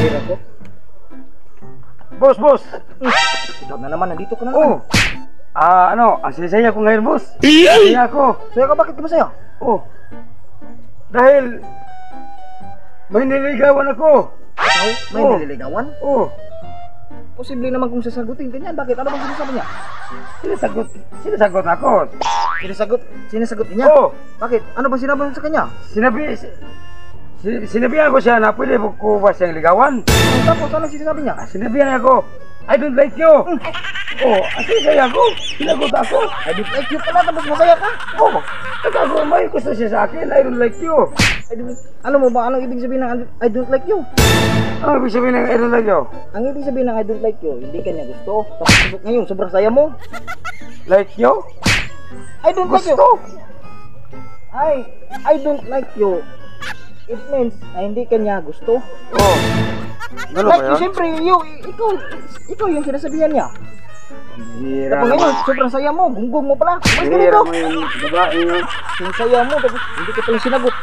pera ko. Boss. Ikaw na naman, nandito ka na Oh. naman. Ang saya ko ngayon, boss. Saya ako. Saya ka, bakit ka masaya? Oh. Dahil may niligawan ako. Ikaw, may Oh. nililigawan? Oh. Posible naman kung sasagutin ka niyan. Bakit? Ano bang sinasabi niya? Sinasagot ako. Sinasagot niya? Oh. Bakit? Ano bang sinabi mo sa kanya? Sinabihan ko siya na pwede ko ba siyang ligawan. Tapos, ano sinasabi niya? Sinabihan ako, I don't like you. Oh, saya ako. Sinagot ako. I don't like you pala, tapos masaya ka? Oh, ako may gusto siya sa akin, I don't like you. Alam mo ba, anong ibig sabihin ng I don't like you? Ano ibig sabihin ng I don't like you? Ang ibig sabihin ng I don't like you, hindi ka niya gusto. Tapos ngayon, sobrang saya mo. Like you? I don't like you. Gusto. I don't like you. It means na hindi ka niya gusto. Oh. Ano Like ba you, yun? siyempre, ikaw yung sinasabihan niya. Hira Tapos ngayon, naman. sobrang saya mo, gunggong mo pala. Mas Hira ganito. mo yung babae yun. Yung saya mo, tapos hindi ka pala sinagot.